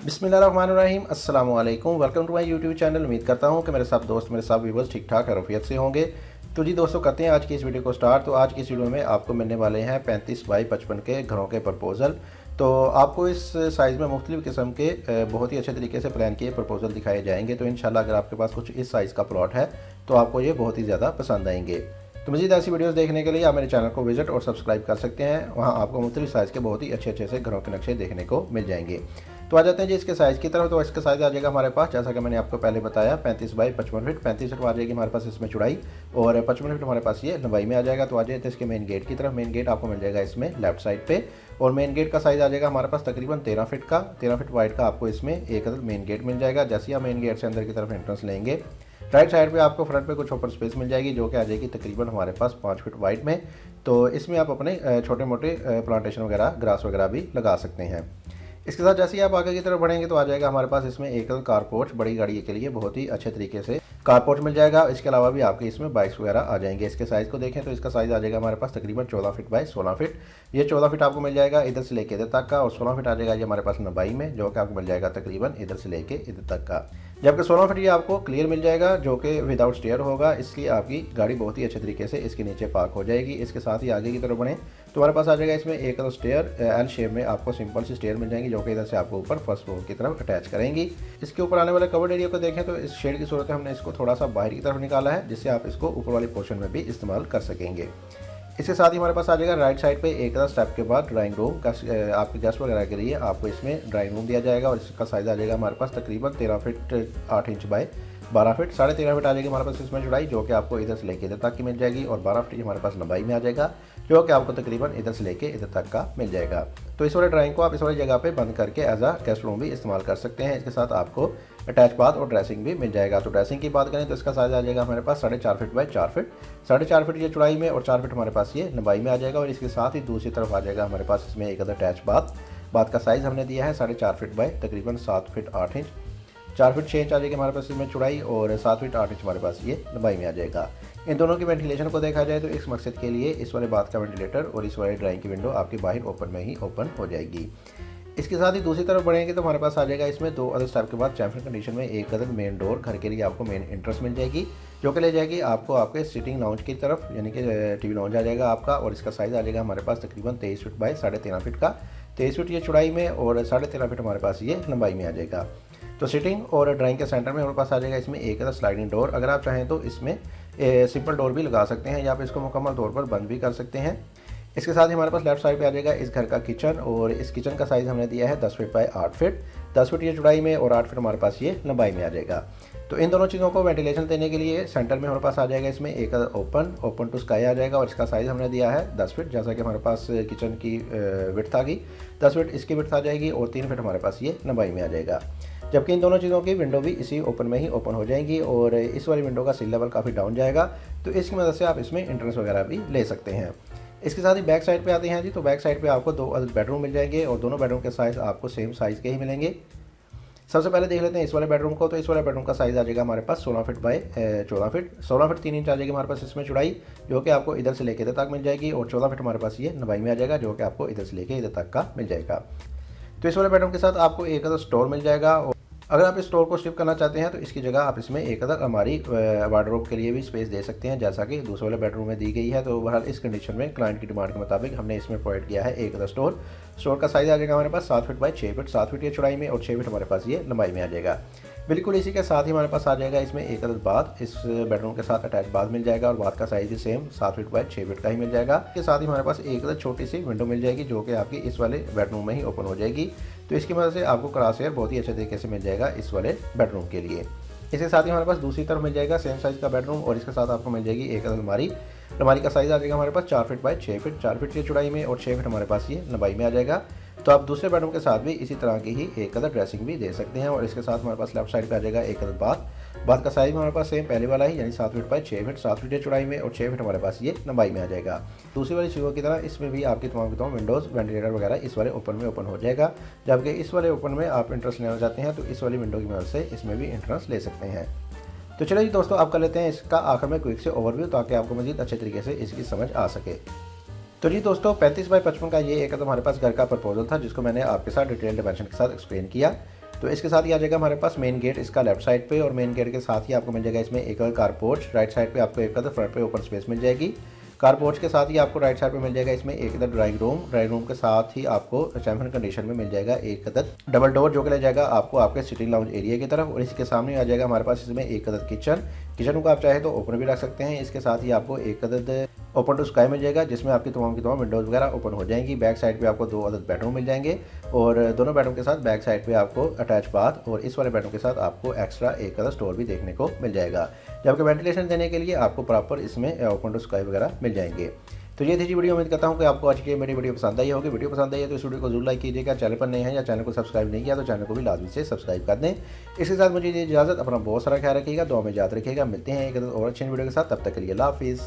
बिस्मिल्लाहिर्रहमानिर्रहीम अस्सलाम वालेकुम। Welcome to my YouTube channel. उम्मीद करता हूँ कि मेरे सब दोस्त मेरे सब व्यूवर्स ठीक ठाक खैरियत से होंगे। तो जी दोस्तों, करते हैं आज की इस वीडियो को स्टार्ट। तो आज की इस वीडियो में आपको मिलने वाले हैं 35 बाई 55 के घरों के प्रपोज़ल। तो आपको इस साइज़ में मुख्तलिफ़ किस्म के बहुत ही अच्छे तरीके से प्लान किए प्रपोज़ल दिखाए जाएंगे। तो इंशाल्लाह अगर आपके पास कुछ इस साइज़ का प्लॉट है तो आपको ये बहुत ही ज़्यादा पसंद आएंगे। तो मज़ीद ऐसी वीडियोस देखने के लिए आप मेरे चैनल को विजिट और सब्सक्राइब कर सकते हैं। वहाँ आपको मुख्तलिफ़ साइज़ के बहुत ही अच्छे से घरों के नक्शे देखने को मिल जाएंगे। तो आ जाते हैं जी इसके साइज़ की तरफ। तो इसका साइज़ आ जाएगा हमारे पास, जैसा कि मैंने आपको पहले बताया, 35 बाई 55 फीट। 35 फीट आ जाएगी हमारे पास इसमें चौड़ाई और 55 फीट हमारे पास ये लंबाई में आ जाएगा। तो आ जाए तो इसके मेन गेट की तरफ। मेन गेट आपको मिल जाएगा इसमें लेफ्ट साइड पे और मेन गेट का साइज़ आ जाएगा हमारे पास तकरीबन 13 फीट का। 13 फीट वाइड का आपको इसमें एक अदद मेन गेट मिल जाएगा। जैसे ही आप मेन गेट से अंदर की तरफ एंट्रेंस लेंगे, राइट साइड पे आपको फ्रंट पे कुछ ओपन स्पेस मिल जाएगी जो कि आ जाएगी तकरीबन हमारे पास 5 फीट वाइड में। तो इसमें आप अपने छोटे मोटे प्लांटेशन वगैरह, ग्रास वगैरह भी लगा सकते हैं। इसके साथ जैसे ही आप आगे की तरफ बढ़ेंगे तो आ जाएगा हमारे पास इसमें एक कारपोर्च, बड़ी गाड़ी के लिए बहुत ही अच्छे तरीके से कारपोर्च मिल जाएगा। इसके अलावा भी आपके इसमें बाइक्स वगैरह आ जाएंगे। इसके साइज़ को देखें तो इसका साइज़ आ जाएगा हमारे पास तकरीबन 14 फीट बाई 16 फीट। ये 14 फीट आपको मिल जाएगा इधर से लेके इधर तक का, और 16 फीट आ जाएगा ये हमारे पास लंबाई में, जो कि आपको मिल जाएगा तकरीबन इधर से लेके इधर तक का। जबकि 16 फीट ये आपको क्लियर मिल जाएगा जो कि विदाउट स्टेयर होगा, इसलिए आपकी गाड़ी बहुत ही अच्छे तरीके से इसके नीचे पार्क हो जाएगी। इसके साथ ही आगे की तरफ बढ़ें तो हमारे पास आ जाएगा इसमें एक स्टेयर एल शेप में आपको सिंपल सी स्टेयर मिल जाएंगी जो कि इधर से आपको ऊपर फर्स्ट फ्लोर की तरफ अटैच करेंगी। इसके ऊपर आने वाले कवर्ड एरिया को देखें तो इस शेड की सूरत में हमने इसको थोड़ा सा बाहर की तरफ निकाला है, जिससे आप इसको ऊपर वाली पोर्शन में भी इस्तेमाल कर सकेंगे। इसके साथ ही हमारे पास आ जाएगा राइट साइड पे एक स्टेप के बाद ड्राइंग रूम का, आपके गेस्ट वगैरह के लिए आपको इसमें ड्राइंग रूम दिया जाएगा और इसका साइज़ आ जाएगा हमारे पास तकरीबन 13 feet 8 inch by 12 feet. 13.5 feet आ जाएगी हमारे पास इसमें चौड़ाई, जो कि आपको इधर से लेके इधर तक की मिल जाएगी, और 12 फीट हमारे पास लंबाई में आ जाएगा जो कि आपको तकरीबन इधर से लेके इधर तक का मिल जाएगा। तो इस वाले ड्राइंग को आप इस वाली जगह पे बंद करके एज आ गेस्ट रूम भी इस्तेमाल कर सकते हैं। इसके साथ आपको अटैच बाथ और ड्रेसिंग भी मिल जाएगा। तो ड्रेसिंग की बात करें तो इसका साइज़ आ जाएगा हमारे पास 4.5 फीट बाई 4 फीट। 4.5 फीट ये चौड़ाई में और 4 फीट हमारे पास ये लंबाई में आ जाएगा। और इसके साथ ही दूसरी तरफ आ जाएगा हमारे पास इसमें एक अदर अटैच बाथ। बाथ का साइज़ हमने दिया है 4.5 फीट बाई तकरीबन 7 फीट 8 इंच। 4 फीट 6 इंच आ जाएगी हमारे पास इसमें चौड़ाई और 7 फीट 8 इंच हमारे पास ये लंबाई में आ जाएगा। इन दोनों की वेंटिलेशन को देखा जाए तो इस मकसद के लिए इस वाले बाथ का वेंटिलेटर और इस वाले ड्राइंग की विंडो आपकी बाहर ओपन में ही ओपन हो जाएगी। इसके साथ ही दूसरी तरफ बढ़ेंगे तो हमारे पास आ जाएगा इसमें 2 अदर स्टेप के बाद चैम्पियन कंडीशन में एक अदर मेन डोर घर के लिए आपको मेन एंट्रेंस मिल जाएगी, जो कि ले जाएगी आपको आपके सिटिंग लाउंज की तरफ, यानी कि टीवी लाउंज आ जाएगा आपका। और इसका साइज़ आ जाएगा हमारे पास तकरीबन 23 फीट बाई 13.5 फीट का। 23 फीट ये चौड़ाई में और 13.5 फीट हमारे पास ये लंबाई में आ जाएगा। तो सिटिंग और ड्राइंग के सेंटर में हमारे पास आ जाएगा इसमें एक अदर स्लाइडिंग डोर। अगर आप चाहें तो इसमें सिंपल डोर भी लगा सकते हैं या आप इसको मुकम्मल तौर पर बंद भी कर सकते हैं। इसके साथ ही हमारे पास लेफ्ट साइड पे आ जाएगा इस घर का किचन, और इस किचन का साइज़ हमने दिया है 10 फीट बाई 8 फीट। 10 फीट ये चौड़ाई में और 8 फीट हमारे पास ये लंबाई में आ जाएगा। तो इन दोनों चीज़ों को वेंटिलेशन देने के लिए सेंटर में हमारे पास आ जाएगा इसमें एक ओपन टू स्काई आ जाएगा, और इसका साइज़ हमने दिया है 10 फीट, जैसा कि हमारे पास किचन की विड्थ आ गई 10 फीट इसकी विड्थ आ जाएगी और 3 फीट हमारे पास ये लंबाई में आ जाएगा। जबकि इन दोनों चीज़ों की विंडो भी इसी ओपन में ही ओपन हो जाएंगी और इस वाली विंडो का सील लेवल काफ़ी डाउन जाएगा, तो इसकी मदद से आप इसमें एंट्रेंस वगैरह भी ले सकते हैं। इसके साथ ही बैक साइड पे आते हैं जी। तो बैक साइड पे आपको 2 अदर बेडरूम मिल जाएंगे और दोनों बेडरूम के साइज़ आपको सेम साइज़ के ही मिलेंगे। सबसे पहले देख लेते हैं इस वाले बेडरूम को। तो इस वाले बेडरूम का साइज़ आ जाएगा हमारे पास 16 feet by 14 feet. 16 feet 3 inch आ जाएगी हमारे पास इसमें चौड़ाई, जो कि आपको इधर से लेके इधर तक मिल जाएगी, और 14 फीट हमारे पास ये लंबाई में आ जाएगा, जो कि आपको इधर से लेके इधर तक का मिल जाएगा। तो इस वाले बेडरूम के साथ आपको एक अदर स्टोर मिल जाएगा, और अगर आप इस स्टोर को शिफ्ट करना चाहते हैं तो इसकी जगह आप इसमें एक अदर अलमारी वार्डरोब के लिए भी स्पेस दे सकते हैं, जैसा कि दूसरे वाले बेडरूम में दी गई है। तो बहरहाल इस कंडीशन में क्लाइंट की डिमांड के मुताबिक हमने इसमें प्रोवाइड किया है एक अदर स्टोर। स्टोर का साइज़ आ जाएगा हमारे पास 7 फीट बाई 6 फीट। 7 फीट ये चौड़ाई में और 6 फीट हमारे पास ये लंबाई में आ जाएगा। बिल्कुल इसी के साथ ही हमारे पास आ जाएगा इसमें एक अदर बाथ, इस बेडरूम के साथ अटैच बाथ मिल जाएगा, और बाथ का साइज़ भी सेम 7 फीट बाई 6 फीट का ही मिल जाएगा। इसके साथ ही हमारे पास एक अदर छोटी सी विंडो मिल जाएगी, जो कि आपकी इस वाले बेडरूम में ही ओपन हो जाएगी। तो इसकी मदद से आपको क्रॉस एयर बहुत ही अच्छे तरीके से मिल जाएगा इस वाले बेडरूम के लिए। इसके साथ ही हमारे पास दूसरी तरफ मिल जाएगा सेम साइज़ का बेडरूम, और इसके साथ आपको मिल जाएगी एक अलमारी। अलमारी का साइज़ आ जाएगा हमारे पास 4 फीट बाई 6 फीट। 4 फीट की चौड़ाई में और 6 फीट हमारे पास ये लंबाई में आ जाएगा। तो आप दूसरे बेडरूम के साथ भी इसी तरह की ही एक अदर ड्रेसिंग भी दे सकते हैं। और इसके साथ हमारे पास लेफ्ट साइड पे आ जाएगा एक अदर बाथ। बाथ का साइज़ हमारे पास सेम पहले वाला ही, यानी 7 फीट बाई 6 फीट। 7 फीट की चौड़ाई में और 6 फीट हमारे पास ये लंबाई में आ जाएगा। दूसरी वाली चीज़ों की तरह इसमें भी आपकी तमाम की तमाम विंडोज़, वेंटिलेटर वगैरह इस वाले ओपन में ओपन हो जाएगा। जबकि इस वाले ओपन में आप इंट्रेंस लेना चाहते हैं तो इस वाली विंडो की मदद से इसमें भी इंट्रेंस ले सकते हैं। तो चलिए जी दोस्तों, आप कर लेते हैं इसका आखिर में क्विक से ओवरव्यू, ताकि आपको मज़ीद अच्छे तरीके से इसकी समझ आ सके। तो जी दोस्तों, 35 बाई 55 का ये एक तो हमारे पास घर का प्रपोजल था, जिसको मैंने आपके साथ डिटेल डिमेंशन के साथ एक्सप्लेन किया। तो इसके साथ ही आ जाएगा हमारे पास मेन गेट इसका लेफ्ट साइड पे, और मेन गेट के साथ ही आपको मिल जाएगा इसमें एक कार पोर्च। राइट साइड पे आपको एक फ्रंट पे ओपन स्पेस मिल जाएगी। कार पोर्च के साथ ही आपको राइट साइड पे मिल जाएगा इसमें एक ड्राइंग रूम के साथ ही आपको चैम्पियन कंडीशन में मिल जाएगा एक डबल डोर, जो कि ले जाएगा आपको आपके सिटिंग लाउंज एरिया की तरफ। और इसके सामने आ जाएगा हमारे पास इसमें एक किचन को आप चाहे तो ओपन भी रख सकते हैं। इसके साथ ही आपको एक ओपन टू स्काई मिल जाएगा, जिसमें आपकी तमाम की तमाम विंडोज़ वगैरह ओपन हो जाएंगी। बैक साइड पे आपको 2 बेडरूम मिल जाएंगे, और दोनों बेडरूम के साथ बैक साइड पे आपको अटैच बाथ, और इस वाले बेडरूम के साथ आपको एक्स्ट्रा एक स्टोर भी देखने को मिल जाएगा, जबकि वेंटिलेशन देने के लिए आपको प्रॉपर इसमें ओपन टू स्काई वगैरह मिल जाएंगे। तो ये थी जी वीडियो। उम्मीद करता हूँ कि आपको आज की मेरी वीडियो पसंद आई होगी। वीडियो पसंद आई है तो इस वीडियो को जरूर लाइक कीजिएगा। चैनल पर नए हैं या चैनल को सब्सक्राइब नहीं किया तो चैनल को भी लाजमी से सब्सक्राइब कर दें। इसके साथ मुझे इजाज़त, अपना बहुत सारा ख्याल रखिएगा, दुआ में याद रखिएगा। मिलते हैं एक और अच्छी वीडियो के साथ, तब तक के लिए अल्लाह हाफिज़।